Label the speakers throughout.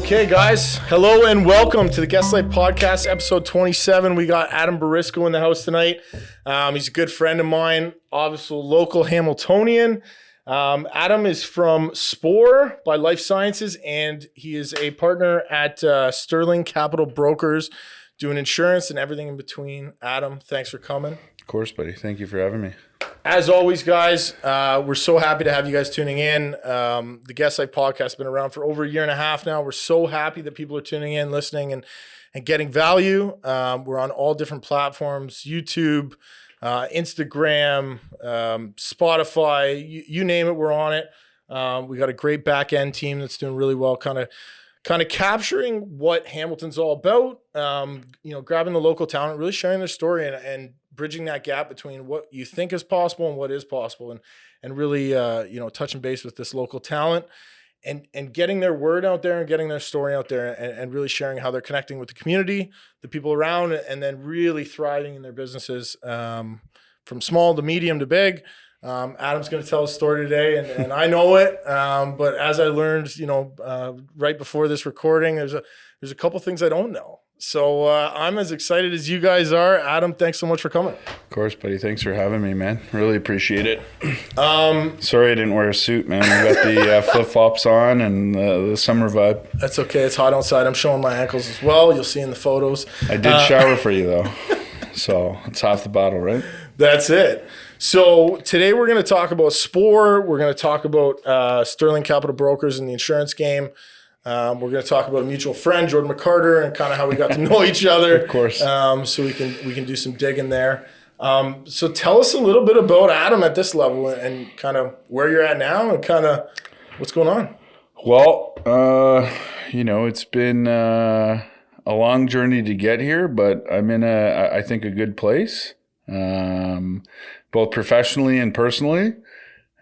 Speaker 1: Okay, guys. Hello and welcome to the Guest Life Podcast, episode 27. We got Adam Borisko in the house tonight. He's a good friend of mine, obviously local Hamiltonian. Adam is from Spore by Life Sciences, and he is a partner at Sterling Capital Brokers, doing insurance and everything in between. Adam, thanks for coming.
Speaker 2: Of course, buddy. Thank you for having me.
Speaker 1: As always, guys, we're so happy to have you guys tuning in. The Guest Life Podcast has been around for over a year and a half now. We're so happy that people are tuning in, listening, and getting value. We're on all different platforms, YouTube, Instagram, Spotify, you name it, we're on it. We got a great back end team that's doing really well, kind of capturing what Hamilton's all about, grabbing the local talent, really sharing their story and bridging that gap between what you think is possible and what is possible, and really, touching base with this local talent and getting their word out there and getting their story out there and really sharing how they're connecting with the community, the people around, and then really thriving in their businesses, from small to medium to big. Adam's going to tell a story today, and I know it. But as I learned, right before this recording, there's a couple things I don't know. So I'm as excited as you guys are. Adam, thanks so much for coming.
Speaker 2: Of course, buddy. Thanks for having me, man. Really appreciate it. Sorry I didn't wear a suit, man. We got the flip-flops on and the summer vibe.
Speaker 1: That's okay. It's hot outside. I'm showing my ankles as well. You'll see in the photos.
Speaker 2: I did shower for you, though. So it's half the battle, right?
Speaker 1: That's it. So today we're going to talk about Spore. We're going to talk about Sterling Capital Brokers in the insurance game. We're going to talk about a mutual friend, Jordan McCarter, and kind of how we got to know each other.
Speaker 2: Of course.
Speaker 1: So we can do some digging there. So tell us a little bit about Adam at this level and kind of where you're at now and kind of what's going on.
Speaker 2: Well, it's been a long journey to get here, but I'm in I think a good place, both professionally and personally.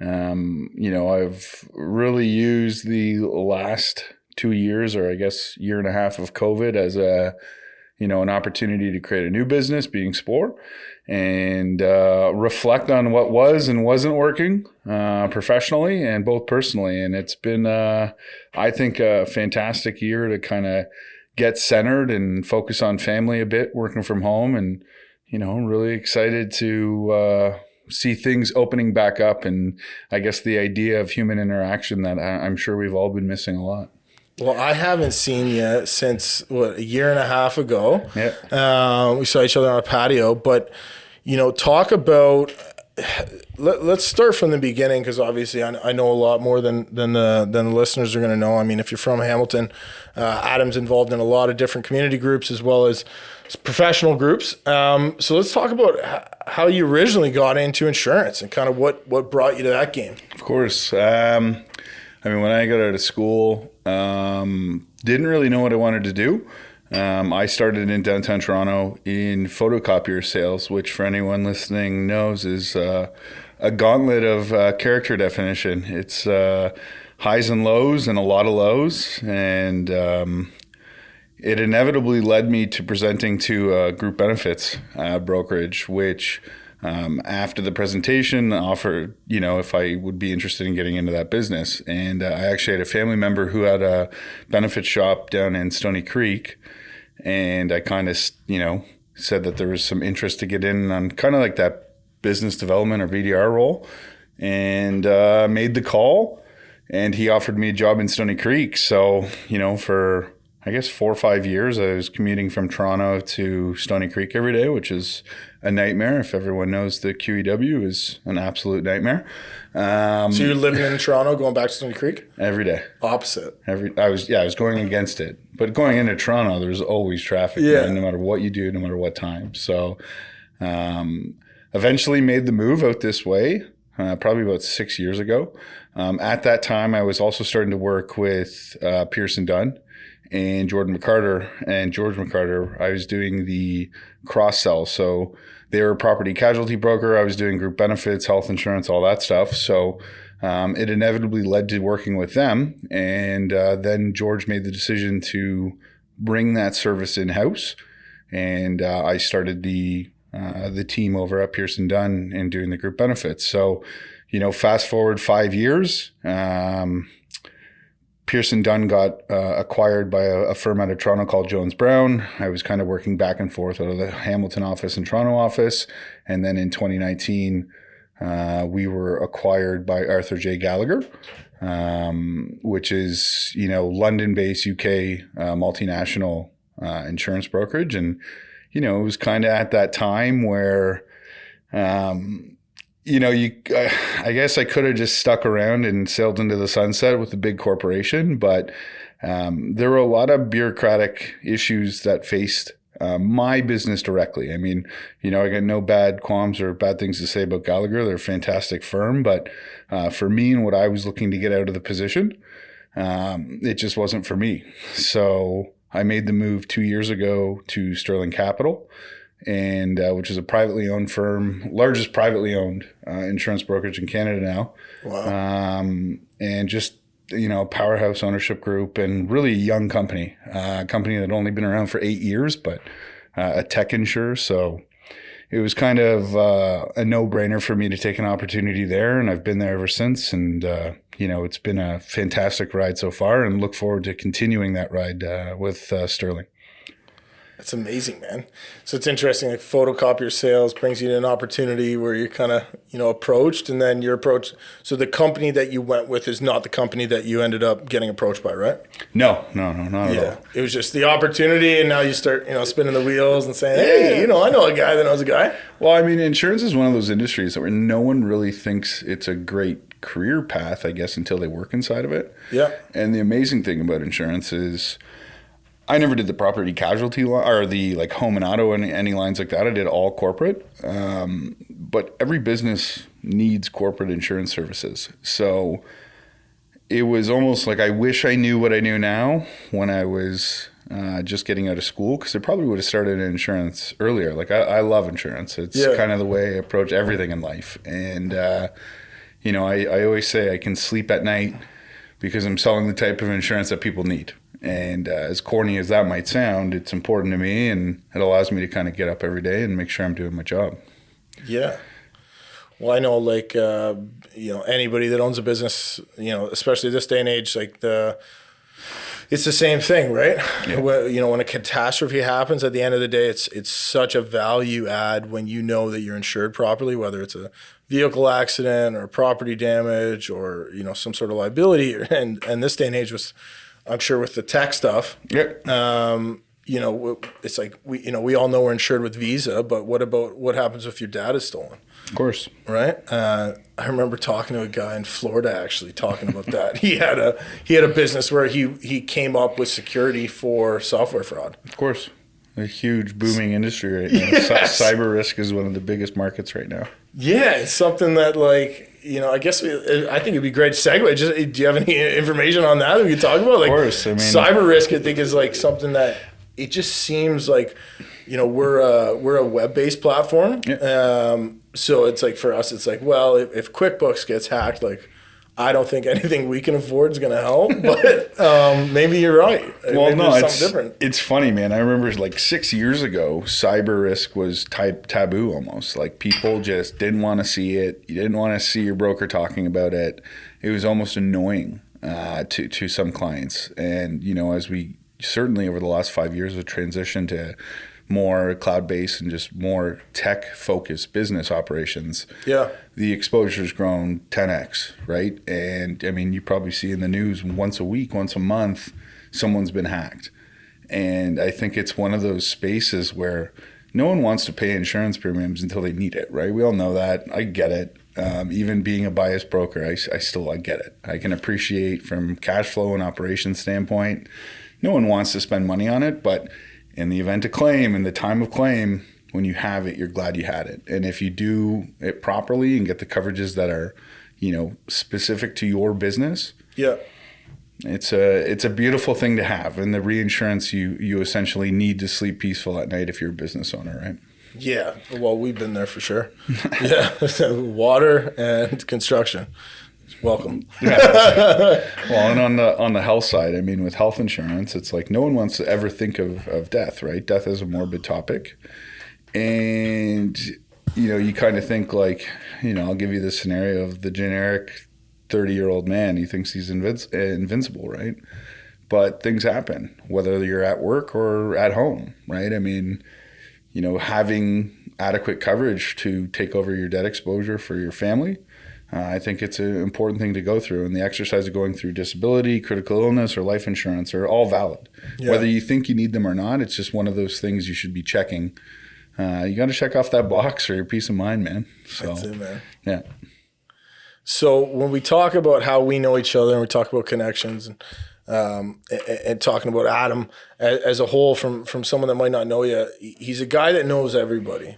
Speaker 2: I've really used the last 2 years, or I guess year and a half of COVID as an opportunity to create a new business, being Spore, and reflect on what was and wasn't working professionally and both personally. And it's been, I think, a fantastic year to kind of get centered and focus on family a bit, working from home, and, really excited to see things opening back up, and I guess the idea of human interaction that I'm sure we've all been missing a lot.
Speaker 1: Well, I haven't seen you since, a year and a half ago.
Speaker 2: Yeah.
Speaker 1: We saw each other on a patio, but, talk about, let's start from the beginning, because obviously I know a lot more than the listeners are going to know. I mean, if you're from Hamilton, Adam's involved in a lot of different community groups as well as professional groups. So let's talk about how you originally got into insurance and kind of what brought you to that game.
Speaker 2: Of course. When I got out of school, didn't really know what I wanted to do. I started in downtown Toronto in photocopier sales, which for anyone listening knows is a gauntlet of character definition. It's highs and lows and a lot of lows. And it inevitably led me to presenting to group benefits brokerage, which after the presentation offered, if I would be interested in getting into that business. And I actually had a family member who had a benefit shop down in Stony Creek. And I kind of, said that there was some interest to get in on kind of like that business development or BDR role, and made the call. And he offered me a job in Stony Creek. So, for I guess 4 or 5 years, I was commuting from Toronto to Stony Creek every day, which is a nightmare. If everyone knows, the QEW is an absolute nightmare.
Speaker 1: So you're living in Toronto, going back to Stony Creek?
Speaker 2: Every day.
Speaker 1: Opposite.
Speaker 2: I was going against it. But going into Toronto, there's always traffic, man, no matter what you do, no matter what time. So eventually made the move out this way, probably about 6 years ago. At that time, I was also starting to work with Pearson Dunn and Jordan McCarter and George McCarter. I was doing the cross-sell. So they were a property casualty broker. I was doing group benefits, health insurance, all that stuff. So it inevitably led to working with them. And then George made the decision to bring that service in-house. And I started the team over at Pearson Dunn and doing the group benefits. So, fast forward 5 years, Pearson Dunn got acquired by a firm out of Toronto called Jones Brown. I was kind of working back and forth out of the Hamilton office and Toronto office. And then in 2019, we were acquired by Arthur J. Gallagher, which is, London-based UK multinational insurance brokerage. And, it was kind of at that time where, I guess I could have just stuck around and sailed into the sunset with the big corporation, but there were a lot of bureaucratic issues that faced my business directly. I mean, I got no bad qualms or bad things to say about Gallagher. They're a fantastic firm, but for me and what I was looking to get out of the position, it just wasn't for me. So I made the move 2 years ago to Sterling Capital, and which is a privately owned firm, largest privately owned insurance brokerage in Canada now.
Speaker 1: Wow.
Speaker 2: And just, powerhouse ownership group, and really a young company, a company that had only been around for 8 years, but a tech insurer. So it was kind of a no-brainer for me to take an opportunity there, and I've been there ever since. And, it's been a fantastic ride so far, and look forward to continuing that ride with Sterling.
Speaker 1: That's amazing, man. So it's interesting, like photocopier sales brings you to an opportunity where you're kind of, approached, and then you're approached. So the company that you went with is not the company that you ended up getting approached by, right?
Speaker 2: No, not at all.
Speaker 1: It was just the opportunity, and now you start, spinning the wheels and saying, hey, I know a guy that knows a guy.
Speaker 2: Well, I mean, insurance is one of those industries where no one really thinks it's a great career path, I guess, until they work inside of it.
Speaker 1: Yeah.
Speaker 2: And the amazing thing about insurance is I never did the property casualty or the like home and auto and any lines like that. I did all corporate. But every business needs corporate insurance services. So it was almost like I wish I knew what I knew now when I was just getting out of school, because I probably would have started in insurance earlier. Like I love insurance. It's kind of the way I approach everything in life. And, I always say I can sleep at night because I'm selling the type of insurance that people need. And as corny as that might sound, it's important to me, and it allows me to kind of get up every day and make sure I'm doing my job. Yeah.
Speaker 1: Well, I know, like, anybody that owns a business, especially this day and age, like it's the same thing, right? Yeah. When a catastrophe happens, at the end of the day, it's such a value add when you know that you're insured properly, whether it's a vehicle accident or property damage or, some sort of liability. And this day and age was, I'm sure, with the tech stuff, it's like we all know we're insured with Visa, but what happens if your data is stolen?
Speaker 2: Of course,
Speaker 1: right? I remember talking to a guy in Florida actually talking about that. He had a business where he came up with security for software fraud.
Speaker 2: Of course, a huge booming industry right now. Yes. Cyber risk is one of the biggest markets right now.
Speaker 1: Yeah, it's something that I guess I think it'd be a great segue. Do you have any information on that we could talk about? Like, of course. I mean, cyber risk, I think, is like something that it just seems like, we're a web-based platform. Yeah. So it's like for us, it's like, well, if QuickBooks gets hacked, like, I don't think anything we can afford is going to help, but maybe you're right.
Speaker 2: Well,
Speaker 1: maybe
Speaker 2: no,
Speaker 1: something different.
Speaker 2: It's funny, man. I remember like 6 years ago, cyber risk was taboo almost. Like people just didn't want to see it. You didn't want to see your broker talking about it. It was almost annoying to some clients. And, as we certainly over the last 5 years have transitioned to more cloud-based and just more tech-focused business operations, the exposure's grown 10x, right? And I mean, you probably see in the news once a week, once a month, someone's been hacked. And I think it's one of those spaces where no one wants to pay insurance premiums until they need it, right? We all know that. I get it. Even being a biased broker, I get it. I can appreciate from cash flow and operations standpoint, no one wants to spend money on it, but in the event of claim, in the time of claim, when you have it, you're glad you had it. And if you do it properly and get the coverages that are, specific to your business, it's a beautiful thing to have. And the reinsurance, you essentially need to sleep peaceful at night if you're a business owner, right?
Speaker 1: Yeah. Well, we've been there for sure. Yeah. Water and construction. Welcome.
Speaker 2: Yeah. Well, and on the health side, I mean, with health insurance, it's like no one wants to ever think of death, right? Death is a morbid topic. And, you kind of think like, I'll give you the scenario of the generic 30-year-old man. He thinks he's invincible, right? But things happen, whether you're at work or at home, right? I mean, having adequate coverage to take over your debt exposure for your family, I think it's an important thing to go through. And the exercise of going through disability, critical illness, or life insurance are all valid. Yeah. Whether you think you need them or not, it's just one of those things you should be checking. You got to check off that box for your peace of mind, man. So,
Speaker 1: that's it, man.
Speaker 2: Yeah.
Speaker 1: So when we talk about how we know each other and we talk about connections and talking about Adam as a whole from someone that might not know you, he's a guy that knows everybody.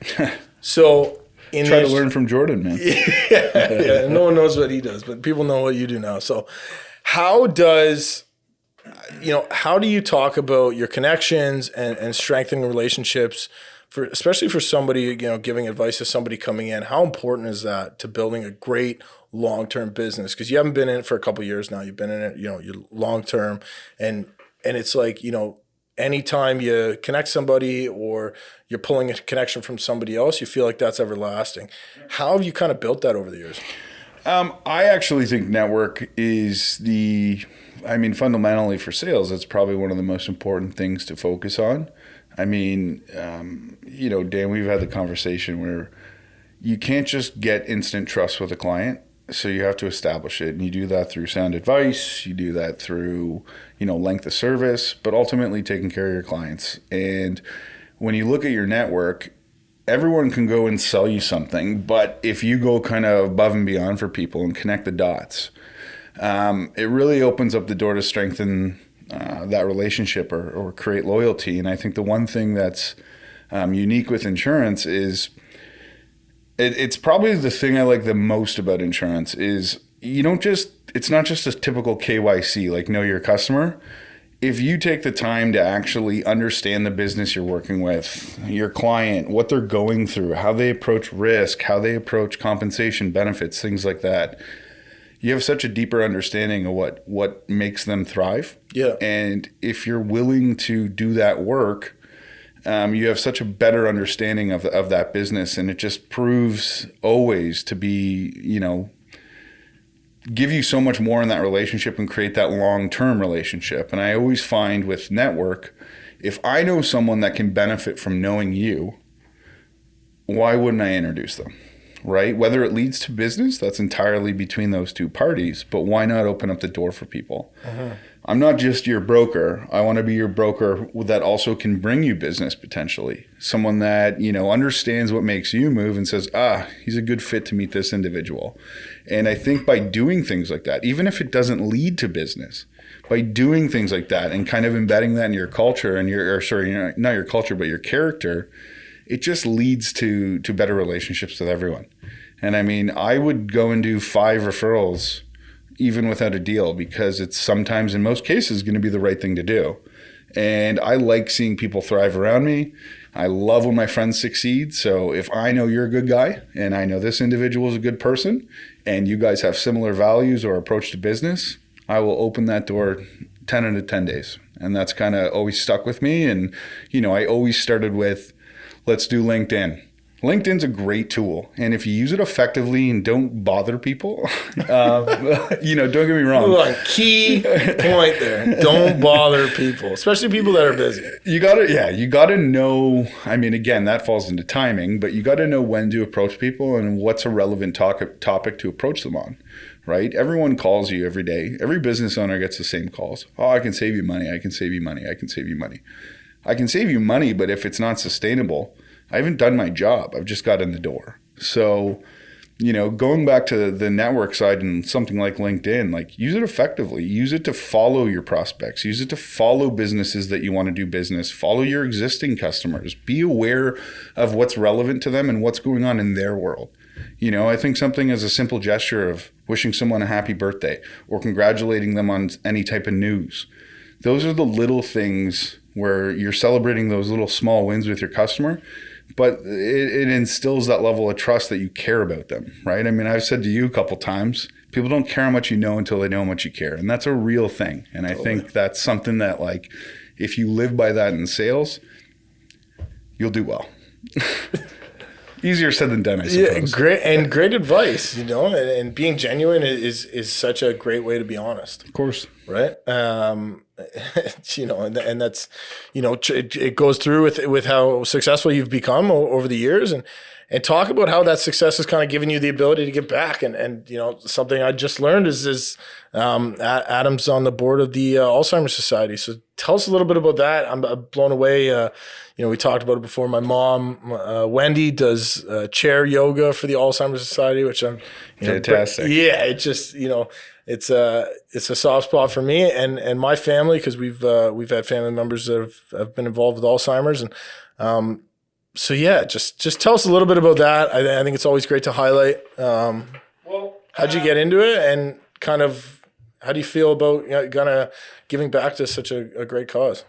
Speaker 1: So
Speaker 2: try to learn from Jordan, man.
Speaker 1: Yeah, no one knows what he does, but people know what you do now. So how do you talk about your connections and strengthening relationships especially for somebody, giving advice to somebody coming in? How important is that to building a great long-term business? Because you haven't been in it for a couple of years now. You've been in it, you're long-term, and it's like, anytime you connect somebody or you're pulling a connection from somebody else, you feel like that's everlasting. How have you kind of built that over the years?
Speaker 2: I actually think network is fundamentally for sales, it's probably one of the most important things to focus on. I mean, Dan, we've had the conversation where you can't just get instant trust with a client. So you have to establish it. And you do that through sound advice. You do that through, length of service, but ultimately taking care of your clients. And when you look at your network, everyone can go and sell you something. But if you go kind of above and beyond for people and connect the dots, it really opens up the door to strengthen that relationship or create loyalty. And I think the one thing that's unique with insurance is it's probably the thing I like the most about insurance is it's not just a typical KYC, like know your customer. If you take the time to actually understand the business you're working with, your client, what they're going through, how they approach risk, how they approach compensation, benefits, things like that, you have such a deeper understanding of what makes them thrive.
Speaker 1: Yeah.
Speaker 2: And if you're willing to do that work, you have such a better understanding of that business, and it just proves always to be, give you so much more in that relationship and create that long-term relationship. And I always find with network, if I know someone that can benefit from knowing you, why wouldn't I introduce them? Right? Whether it leads to business, that's entirely between those two parties, but why not open up the door for people? Uh-huh. I'm not just your broker. I want to be your broker that also can bring you business potentially. Someone that, understands what makes you move and says, he's a good fit to meet this individual. And I think by doing things like that, even if it doesn't lead to business, by doing things like that and kind of embedding that in your culture and not your culture, but your character, it just leads to better relationships with everyone. And I mean, I would go and do 5 referrals even without a deal, because it's sometimes, in most cases, going to be the right thing to do. And I like seeing people thrive around me. I love when my friends succeed. So if I know you're a good guy and I know this individual is a good person and you guys have similar values or approach to business, I will open that door 10 out of 10 days. And that's kind of always stuck with me. And, I always started with, let's do LinkedIn. LinkedIn's a great tool. And if you use it effectively and don't bother people, don't get me wrong.
Speaker 1: Key point there. Don't bother people, especially people that are busy.
Speaker 2: You gotta know, again, that falls into timing, but you gotta know when to approach people and what's a relevant topic to approach them on, right? Everyone calls you every day. Every business owner gets the same calls. Oh, I can save you money. I can save you money. I can save you money. I can save you money, but if it's not sustainable, I haven't done my job. I've just got in the door. So, going back to the network side and something like LinkedIn, use it effectively. Use it to follow your prospects. Use it to follow businesses that you want to do business. Follow your existing customers. Be aware of what's relevant to them and what's going on in their world. I think something as a simple gesture of wishing someone a happy birthday or congratulating them on any type of news. Those are the little things where you're celebrating those little small wins with your customer, but it instills that level of trust that you care about them, right? I've said to you a couple times, people don't care how much you know until they know how much you care. And that's a real thing. And I think that's something that, if you live by that in sales, you'll do well. Easier said than done, I suppose.
Speaker 1: Yeah, great advice, and being genuine is such a great way to be honest.
Speaker 2: Of course.
Speaker 1: Right. And that's, it goes through with how successful you've become over the years, and talk about how that success has kind of given you the ability to give back. And something I just learned is Adam's on the board of the Alzheimer's Society. So tell us a little bit about that. I'm blown away. We talked about it before. My mom, Wendy, does chair yoga for the Alzheimer's Society, which I'm
Speaker 2: fantastic.
Speaker 1: It just, it's a soft spot for me and my family, because we've had family members that have been involved with Alzheimer's. And so yeah, just tell us a little bit about that. I think it's always great to highlight. How'd you get into it, and kind of how do you feel about kind of giving back to such a great cause?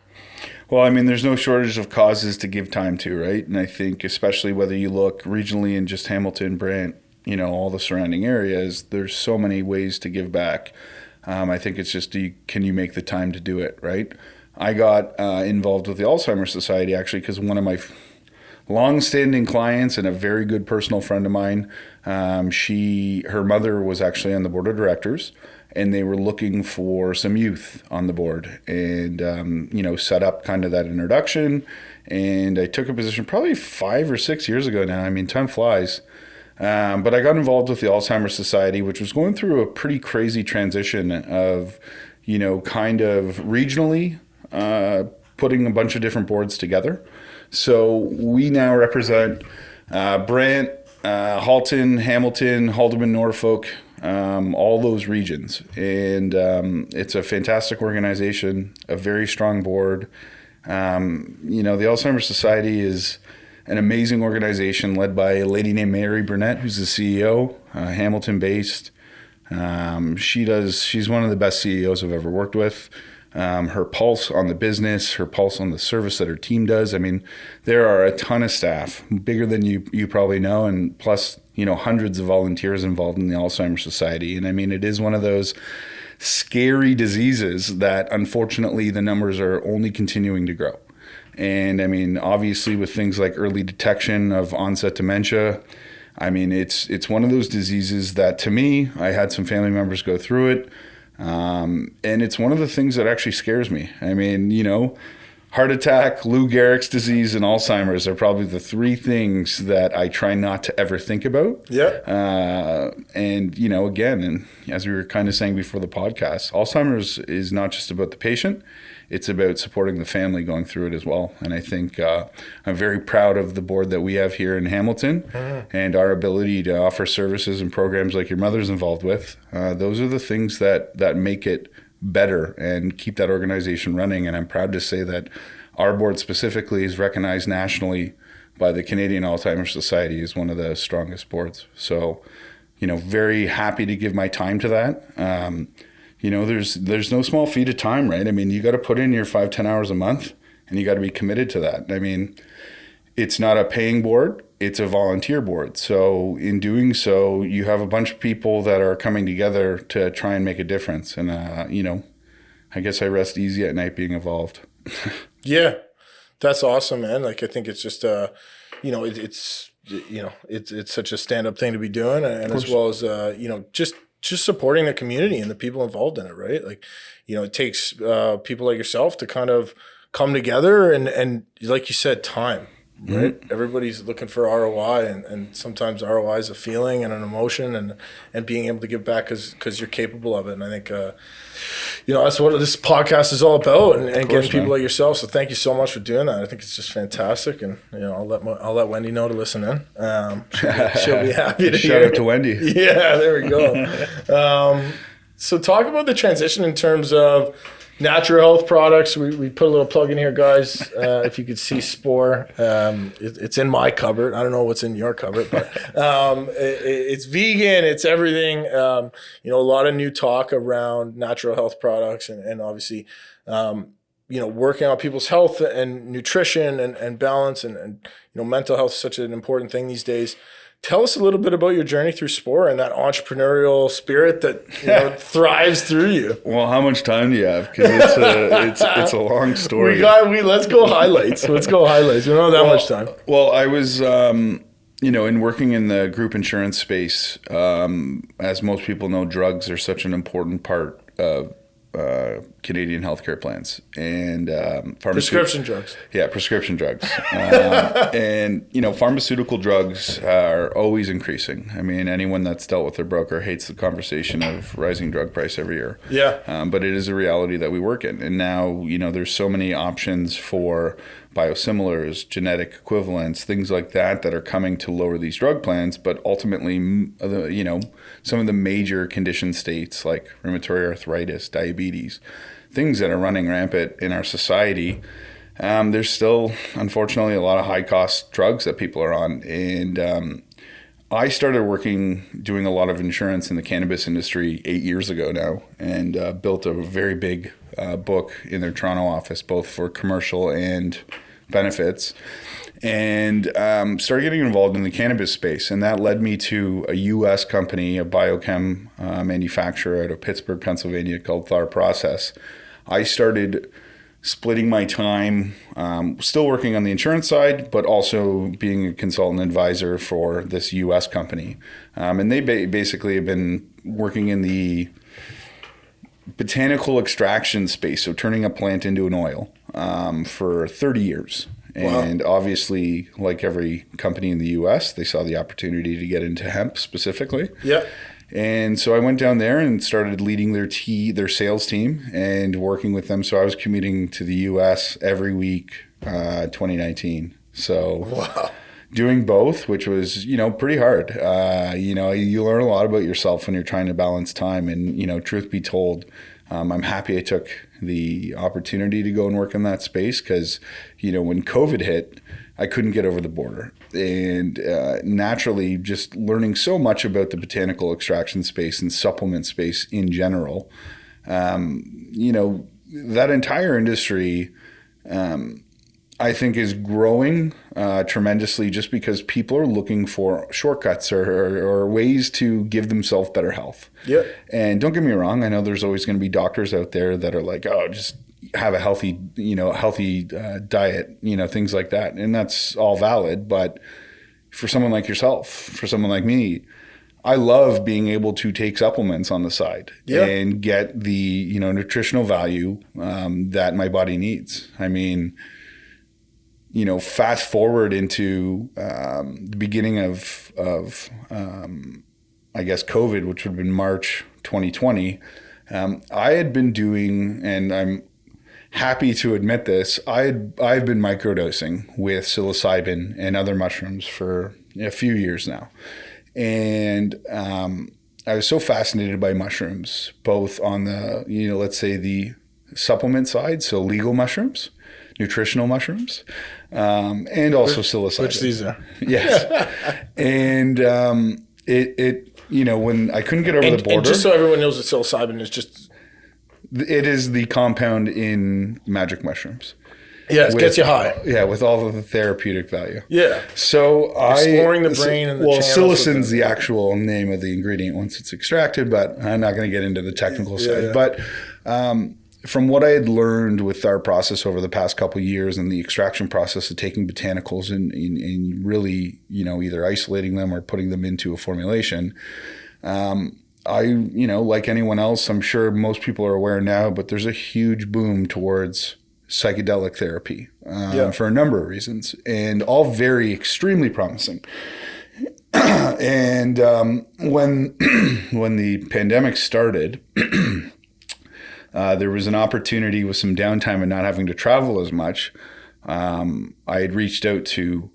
Speaker 2: Well, I mean, there's no shortage of causes to give time to, right? And I think especially whether you look regionally in just Hamilton, Brant, all the surrounding areas, there's so many ways to give back. I think it's just, can you make the time to do it, right? I got involved with the Alzheimer's Society actually because one of my long-standing clients and a very good personal friend of mine, her mother was actually on the board of directors, and they were looking for some youth on the board, and set up kind of that introduction. And I took a position probably 5 or 6 years ago now. I mean, time flies. But I got involved with the Alzheimer's Society, which was going through a pretty crazy transition of, kind of regionally putting a bunch of different boards together. So we now represent Brant, Halton, Hamilton, Haldimand, Norfolk, all those regions. And it's a fantastic organization, a very strong board. The Alzheimer's Society is an amazing organization led by a lady named Mary Burnett, who's the CEO, Hamilton-based. She's one of the best CEOs I've ever worked with. Her pulse on the business, her pulse on the service that her team does. I mean, there are a ton of staff, bigger than you probably know, and plus, hundreds of volunteers involved in the Alzheimer's Society. And I mean, it is one of those scary diseases that unfortunately the numbers are only continuing to grow. And I mean, obviously with things like early detection of onset dementia, I mean, it's one of those diseases that, to me, I had some family members go through it. And it's one of the things that actually scares me. I mean, heart attack, Lou Gehrig's disease, and Alzheimer's are probably the three things that I try not to ever think about.
Speaker 1: Yeah.
Speaker 2: And, again, and as we were kind of saying before the podcast, Alzheimer's is not just about the patient. It's about supporting the family going through it as well. And I think I'm very proud of the board that we have here in Hamilton and our ability to offer services and programs like your mother's involved with. Those are the things that make it better and keep that organization running. And I'm proud to say that our board specifically is recognized nationally by the Canadian Alzheimer's Society as one of the strongest boards. So, very happy to give my time to that. There's no small feat of time, right? I mean, you got to put in your 5-10 hours a month, and you got to be committed to that. I mean, it's not a paying board, it's a volunteer board. So in doing so, you have a bunch of people that are coming together to try and make a difference. And, I guess I rest easy at night being involved.
Speaker 1: Yeah, that's awesome, man. Like, I think it's just, it's such a stand-up thing to be doing, and as well as, just supporting the community and the people involved in it, right? Like, it takes people like yourself to kind of come together and like you said, time, right? Mm-hmm. Everybody's looking for ROI, and sometimes ROI is a feeling and an emotion, and being able to give back because you're capable of it. And I think, that's what this podcast is all about, and getting people like yourself. So thank you so much for doing that. I think it's just fantastic, and I'll let Wendy know to listen in. She'll be happy to
Speaker 2: shout out to Wendy.
Speaker 1: Yeah, there we go. So talk about the transition in terms of natural health products. We put a little plug in here, guys. If you could see Spore, it's in my cupboard. I don't know what's in your cupboard, but it's vegan. It's everything. A lot of new talk around natural health products, and obviously, working on people's health and nutrition and balance, and mental health is such an important thing these days. Tell us a little bit about your journey through Spore and that entrepreneurial spirit that thrives through you.
Speaker 2: Well, how much time do you have? Because it's a long story.
Speaker 1: Let's go highlights. We don't have that much time.
Speaker 2: Well, I was in working in the group insurance space, as most people know, drugs are such an important part of Canadian healthcare plans and
Speaker 1: Prescription drugs.
Speaker 2: Yeah, prescription drugs. And, pharmaceutical drugs are always increasing. I mean, anyone that's dealt with their broker hates the conversation of rising drug price every year.
Speaker 1: Yeah.
Speaker 2: But it is a reality that we work in. And now, there's so many options for biosimilars, genetic equivalents, things like that are coming to lower these drug plans. But ultimately, some of the major condition states like rheumatoid arthritis, diabetes, things that are running rampant in our society, there's still, unfortunately, a lot of high-cost drugs that people are on. And I started doing a lot of insurance in the cannabis industry 8 years ago now, and built a very big book in their Toronto office, both for commercial and benefits, and started getting involved in the cannabis space. And that led me to a U.S. company, a biochem manufacturer out of Pittsburgh, Pennsylvania, called Flower Process. I started splitting my time, still working on the insurance side, but also being a consultant advisor for this U.S. company. And they basically have been working in the botanical extraction space, so turning a plant into an oil, for 30 years. And obviously, like every company in the U.S., they saw the opportunity to get into hemp specifically.
Speaker 1: Yeah.
Speaker 2: And so I went down there and started leading their sales team and working with them. So I was commuting to the U.S. every week, 2019. So doing both, which was, pretty hard. You learn a lot about yourself when you're trying to balance time. And, truth be told, I'm happy I took the opportunity to go and work in that space because, when COVID hit, I couldn't get over the border. And naturally, just learning so much about the botanical extraction space and supplement space in general, that entire industry, I think, is growing tremendously just because people are looking for shortcuts or ways to give themselves better health.
Speaker 1: Yeah.
Speaker 2: And don't get me wrong, I know there's always going to be doctors out there that are like, oh, just have a healthy diet, things like that. And that's all valid. But for someone like yourself, for someone like me, I love being able to take supplements on the side and get the, nutritional value that my body needs. I mean, fast forward into the beginning of I guess COVID, which would have been March 2020. I had been doing, and I'm happy to admit this, I've been microdosing with psilocybin and other mushrooms for a few years now. And I was so fascinated by mushrooms, both on the, let's say the supplement side, so legal mushrooms, nutritional mushrooms, and also psilocybin.
Speaker 1: Which these are.
Speaker 2: Yes. And when I couldn't get over the border.
Speaker 1: And just so everyone knows, that psilocybin is just...
Speaker 2: It is the compound in magic mushrooms.
Speaker 1: Yeah, it gets you high.
Speaker 2: Yeah, with all of the therapeutic value.
Speaker 1: Yeah.
Speaker 2: So
Speaker 1: exploring the brain and the channels.
Speaker 2: Psilocybe's the actual name of the ingredient once it's extracted, but I'm not going to get into the technical side. Yeah. But from what I had learned with our process over the past couple of years and the extraction process of taking botanicals and really, either isolating them or putting them into a formulation, like anyone else, I'm sure most people are aware now, but there's a huge boom towards psychedelic therapy for a number of reasons, and all very extremely promising. And when the pandemic started, there was an opportunity with some downtime and not having to travel as much. I had reached out to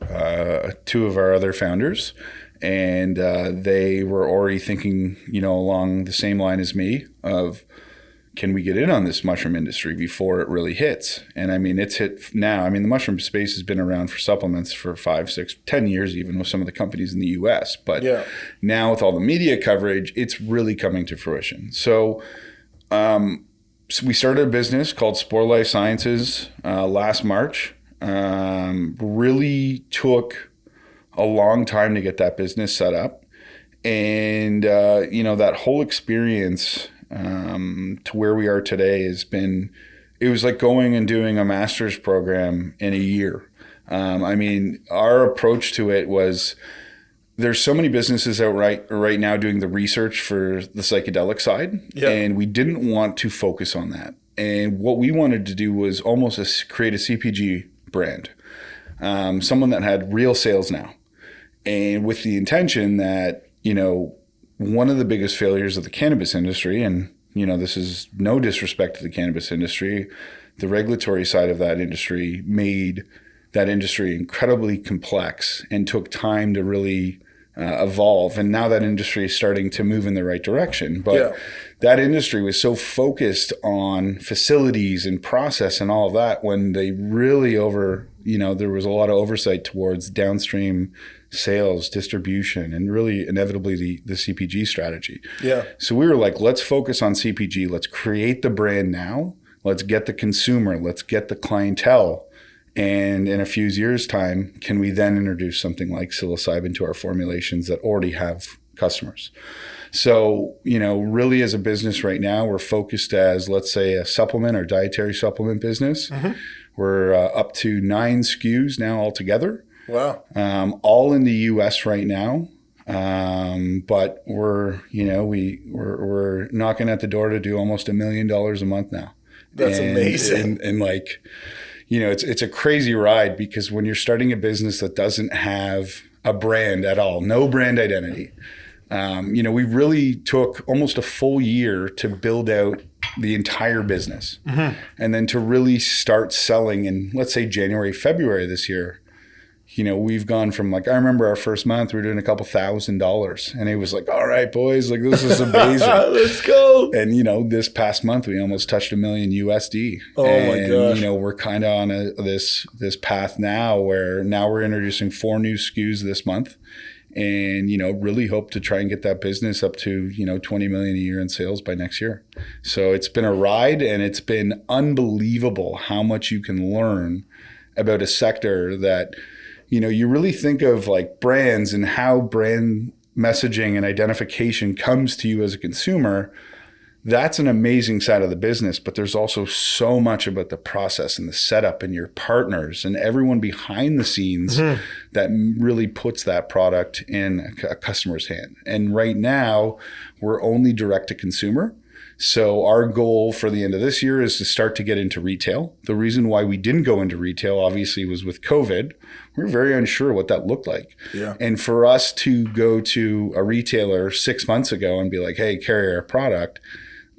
Speaker 2: two of our other founders, and they were already thinking, along the same line as me of, can we get in on this mushroom industry before it really hits? And I mean, it's hit now. I mean, the mushroom space has been around for supplements for 5, 6, 10 years, even with some of the companies in the US. But now with all the media coverage, it's really coming to fruition. So we started a business called Spore Life Sciences last March. Really took a long time to get that business set up. And, that whole experience to where we are today it was like going and doing a master's program in a year. Our approach to it was, there's so many businesses out right now doing the research for the psychedelic side, and we didn't want to focus on that. And what we wanted to do was almost create a CPG brand, someone that had real sales now, and with the intention that, you know, one of the biggest failures of the cannabis industry, and, you know, this is no disrespect to the cannabis industry, the regulatory side of that industry made that industry incredibly complex and took time to really evolve. And now that industry is starting to move in the right direction. But that industry was so focused on facilities and process and all of that, when they really there was a lot of oversight towards downstream sales, distribution, and really inevitably the CPG strategy. Yeah. So we were like, let's focus on CPG. Let's create the brand now. Let's get the consumer. Let's get the clientele. And in a few years' time, can we then introduce something like psilocybin to our formulations that already have customers? So, you know, really as a business right now, we're focused as, let's say, a supplement or dietary supplement business. Mm-hmm. We're up to 9 SKUs now altogether. Wow. All in the US right now. But we're knocking at the door to do almost $1 million a month now.
Speaker 1: That's amazing.
Speaker 2: And like, you know, it's a crazy ride, because when you're starting a business that doesn't have a brand at all, no brand identity, you know, we really took almost a full year to build out the entire business. Mm-hmm. And then to really start selling in, let's say, January, February this year. You know, we've gone from, like, I remember our first month, we were doing a couple $1,000s, and it was like, all right, boys, like, this is amazing.
Speaker 1: Let's go.
Speaker 2: And, you know, this past month, we almost touched $1 million USD.
Speaker 1: Oh, my gosh.
Speaker 2: You know, we're kind of on this path now where now we're introducing 4 new SKUs this month, and, you know, really hope to try and get that business up to, you know, 20 million a year in sales by next year. So it's been a ride, and it's been unbelievable how much you can learn about a sector that, you know, you really think of like brands and how brand messaging and identification comes to you as a consumer. That's an amazing side of the business, but there's also so much about the process and the setup and your partners and everyone behind the scenes that really puts that product in a customer's hand. And right now, we're only direct to consumer. So our goal for the end of this year is to start to get into retail. The reason why we didn't go into retail, obviously, was with COVID. We were very unsure what that looked like. Yeah. And for us to go to a retailer 6 months ago and be like, hey, carry our product,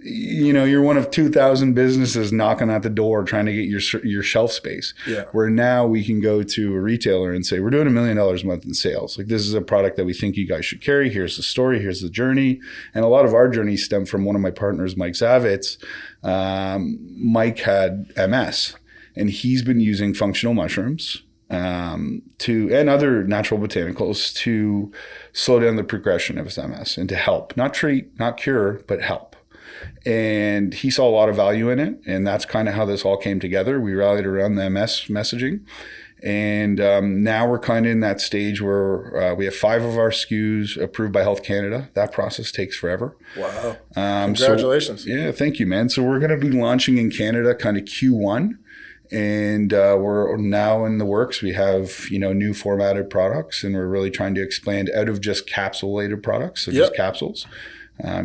Speaker 2: you know, you're one of 2,000 businesses knocking at the door trying to get your shelf space. Yeah. Where now we can go to a retailer and say, we're doing $1 million a month in sales. Like, this is a product that we think you guys should carry. Here's the story. Here's the journey. And a lot of our journey stemmed from one of my partners, Mike Zavitz. Mike had MS, and he's been using functional mushrooms and other natural botanicals to slow down the progression of his MS and to help, not treat, not cure, but help. And he saw a lot of value in it. And that's kind of how this all came together. We rallied around the MS messaging. And now we're kind of in that stage where we have 5 of our SKUs approved by Health Canada. That process takes forever. Wow.
Speaker 1: Congratulations.
Speaker 2: Yeah, thank you, man. So we're going to be launching in Canada kind of Q1. And we're now in the works. We have, you know, new formatted products, and we're really trying to expand out of just capsulated products, so just capsules.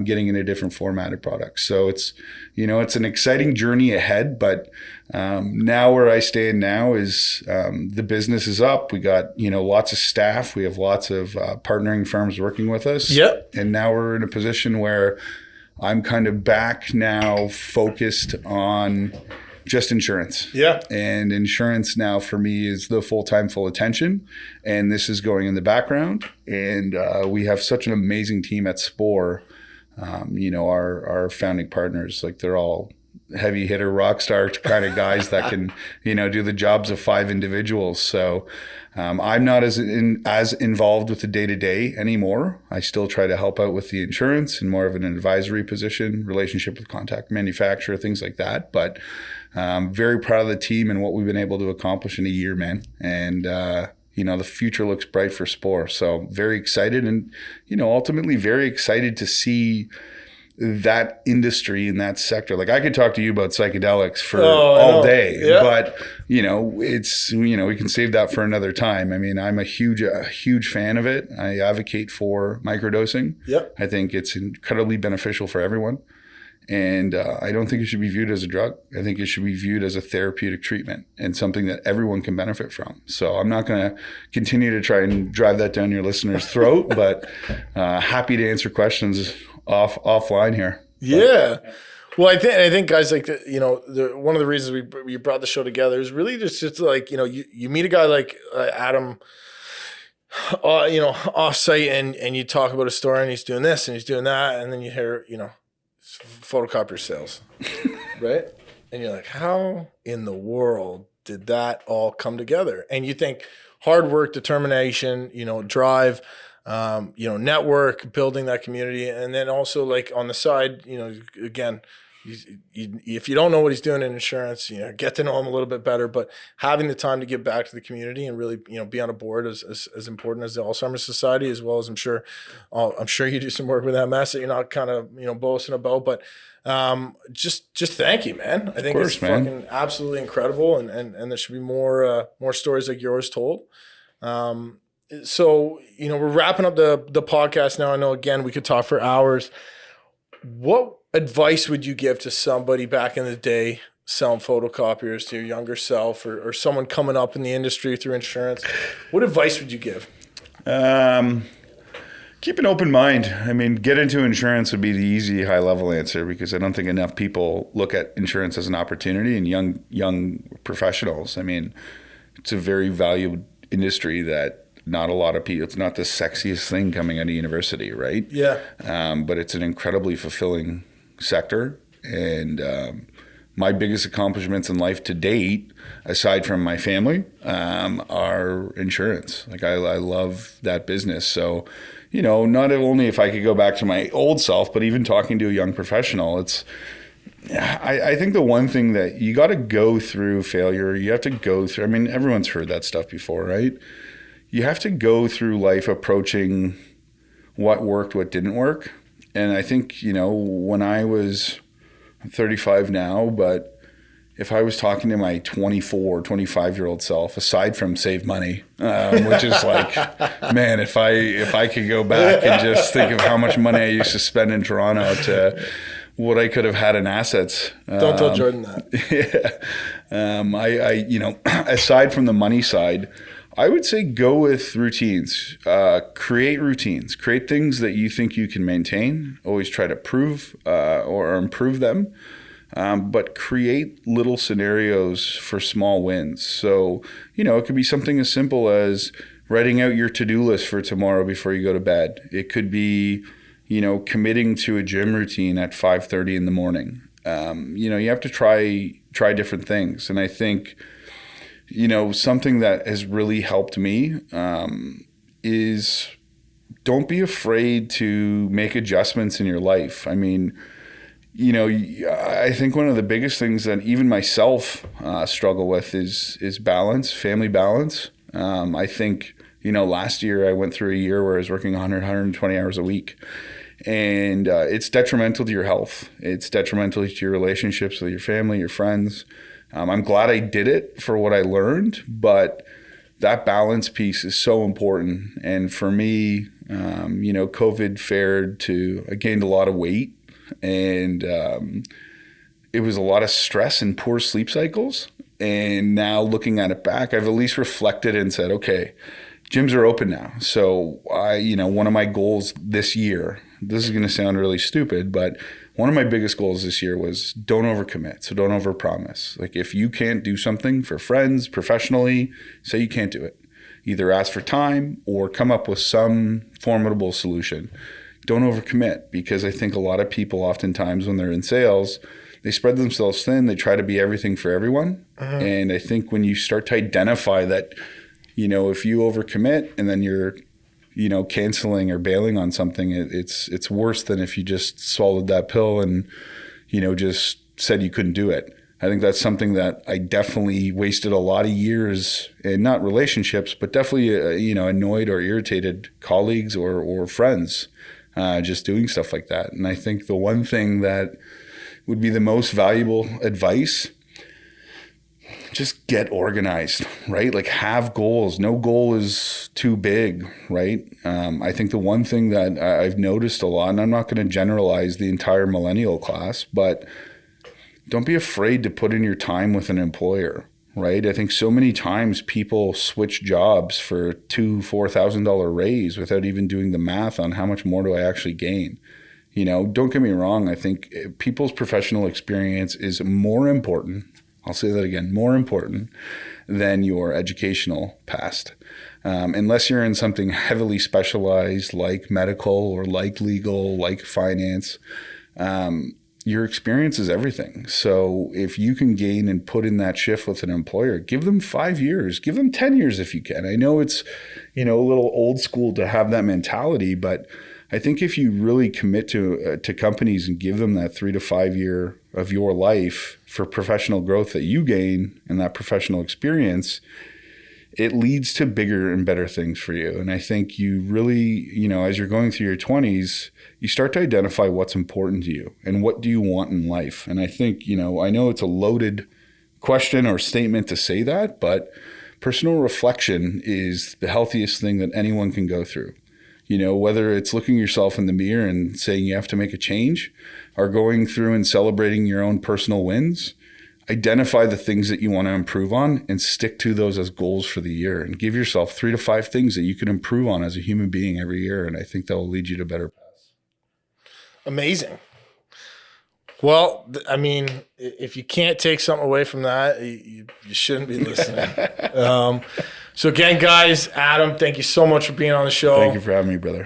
Speaker 2: Getting into different formatted products. So it's, you know, it's an exciting journey ahead, but now where I stand now is the business is up. We got, you know, lots of staff. We have lots of partnering firms working with us. Yep. And now we're in a position where I'm kind of back now focused on just insurance. Yeah. And insurance now for me is the full-time, full attention. And this is going in the background. And we have such an amazing team at Spore. You know, our founding partners, like, they're all heavy hitter, rock star kind of guys that can, you know, do the jobs of 5 individuals. So I'm not as involved with the day-to-day anymore. I still try to help out with the insurance and more of an advisory position, relationship with contact manufacturer, things like that. But very proud of the team and what we've been able to accomplish in a year, man. And, you know, the future looks bright for Spore. So very excited, and, you know, ultimately very excited to see, that industry in that sector. Like I could talk to you about psychedelics for
Speaker 1: Oh,
Speaker 2: all day,
Speaker 1: yeah.
Speaker 2: but it's, we can save that for another time. I mean, I'm a huge fan of it. I advocate for microdosing.
Speaker 1: Yep.
Speaker 2: I think it's incredibly beneficial for everyone. And I don't think it should be viewed as a drug. I think it should be viewed as a therapeutic treatment and something that everyone can benefit from. So I'm not going to continue to try and drive that down your listener's throat, but happy to answer questions offline here.
Speaker 1: Yeah. Well, I think guys, like, one of the reasons we brought the show together is really just like, you meet a guy like Adam, off site and you talk about a store and he's doing this and he's doing that. And then you hear, photocopier sales, right? And you're like, how in the world did that all come together? And you think hard work, determination, drive, network, building that community. And then also like on the side, again, if you don't know what he's doing in insurance, get to know him a little bit better, but having the time to give back to the community and really, be on a board is important as the Alzheimer's Society, as well as I'm sure you do some work with MS that you're not kind of, boasting about, but just thank you, man. I think it's fucking absolutely incredible. And there should be more stories like yours told. So, we're wrapping up the podcast now. I know, again, we could talk for hours. What advice would you give to somebody back in the day selling photocopiers, to your younger self or someone coming up in the industry through insurance? What advice would you give?
Speaker 2: Keep an open mind. I mean, get into insurance would be the easy high level answer, because I don't think enough people look at insurance as an opportunity, and young professionals. I mean, it's a very valued industry that not a lot of people, it's not the sexiest thing coming out of university, right?
Speaker 1: Yeah.
Speaker 2: But it's an incredibly fulfilling sector. And my biggest accomplishments in life to date, aside from my family, are insurance. Like I love that business. So, not only if I could go back to my old self, but even talking to a young professional, I think the one thing that you got to go through failure, you have to go through, I mean, everyone's heard that stuff before, right? You have to go through life approaching what worked, what didn't work. And I think, when I'm 35 now, but if I was talking to my 24, 25-year-old self, aside from save money, which is like, man, if I could go back and just think of how much money I used to spend in Toronto to what I could have had in assets.
Speaker 1: Don't tell Jordan that.
Speaker 2: Yeah. Aside from the money side, I would say go with routines. Create routines. Create things that you think you can maintain. Always try to prove or improve them. But create little scenarios for small wins. So, it could be something as simple as writing out your to-do list for tomorrow before you go to bed. It could be, committing to a gym routine at 5:30 in the morning. You have to try different things. And I think, something that has really helped me is don't be afraid to make adjustments in your life. I mean, I think one of the biggest things that even myself struggle with is balance, family balance. I think, last year I went through a year where I was working 120 hours a week. And it's detrimental to your health. It's detrimental to your relationships with your family, your friends. I'm glad I did it for what I learned, but that balance piece is so important. And for me, COVID I gained a lot of weight, and it was a lot of stress and poor sleep cycles. And now looking at it back, I've at least reflected and said, okay, gyms are open now. So one of my goals this year, this is going to sound really stupid, but one of my biggest goals this year was don't overcommit. So don't overpromise. Like if you can't do something for friends, professionally, say you can't do it. Either ask for time or come up with some formidable solution. Don't overcommit, because I think a lot of people oftentimes when they're in sales, they spread themselves thin. They try to be everything for everyone. Uh-huh. And I think when you start to identify that, if you overcommit and then you're canceling or bailing on something, it's worse than if you just swallowed that pill and, just said you couldn't do it. I think that's something that I definitely wasted a lot of years in, not relationships, but definitely, annoyed or irritated colleagues or friends just doing stuff like that. And I think the one thing that would be the most valuable advice, just get organized, right? Like have goals. No goal is too big, right? I think the one thing that I've noticed a lot, and I'm not going to generalize the entire millennial class, but don't be afraid to put in your time with an employer, right? I think so many times people switch jobs for $2,000-$4,000 raise without even doing the math on how much more do I actually gain. You know, don't get me wrong. I think people's professional experience is more important. I'll say that again, more important than your educational past. Unless you're in something heavily specialized like medical or like legal, like finance, your experience is everything. So if you can gain and put in that shift with an employer, give them 5 years, give them 10 years if you can. I know it's, a little old school to have that mentality, but I think if you really commit to companies and give them that 3 to 5 year of your life for professional growth that you gain and that professional experience, it leads to bigger and better things for you. And I think you really, as you're going through your 20s, you start to identify what's important to you and what do you want in life. And I think, I know it's a loaded question or statement to say that, but personal reflection is the healthiest thing that anyone can go through. Whether it's looking yourself in the mirror and saying you have to make a change or going through and celebrating your own personal wins, identify the things that you want to improve on and stick to those as goals for the year and give yourself 3 to 5 things that you can improve on as a human being every year. And I think that will lead you to better paths.
Speaker 1: Amazing. Well, if you can't take something away from that, you shouldn't be listening. So again, guys, Adam, thank you so much for being on the show.
Speaker 2: Thank you for having me, brother.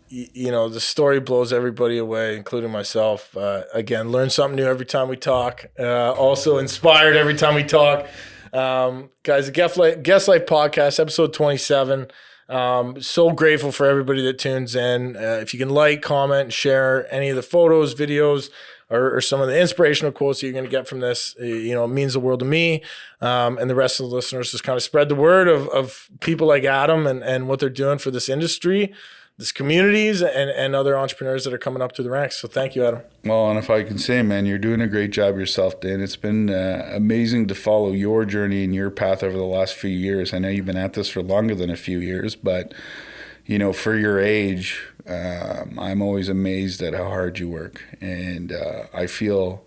Speaker 1: The story blows everybody away, including myself. Again, learn something new every time we talk. Also inspired every time we talk. Guys, the Guest Life Podcast, episode 27. So grateful for everybody that tunes in. If you can like, comment, and share any of the photos, videos, or some of the inspirational quotes that you're going to get from this, it means the world to me. And the rest of the listeners, just kind of spread the word of people like Adam and what they're doing for this industry, this communities, and other entrepreneurs that are coming up through the ranks. So thank you, Adam.
Speaker 2: Well, and if I can say, man, you're doing a great job yourself, Dan. It's been amazing to follow your journey and your path over the last few years. I know you've been at this for longer than a few years, but for your age, I'm always amazed at how hard you work. And I feel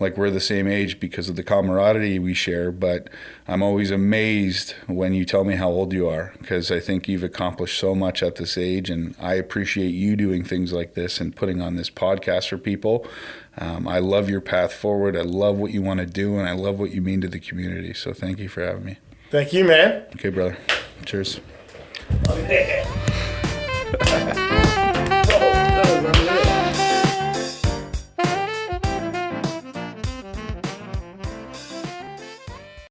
Speaker 2: like we're the same age because of the camaraderie we share, but I'm always amazed when you tell me how old you are, because I think you've accomplished so much at this age, and I appreciate you doing things like this and putting on this podcast for people. I love your path forward. I love what you want to do, and I love what you mean to the community. So thank you for having me.
Speaker 1: Thank you, man.
Speaker 2: Okay, brother. Cheers.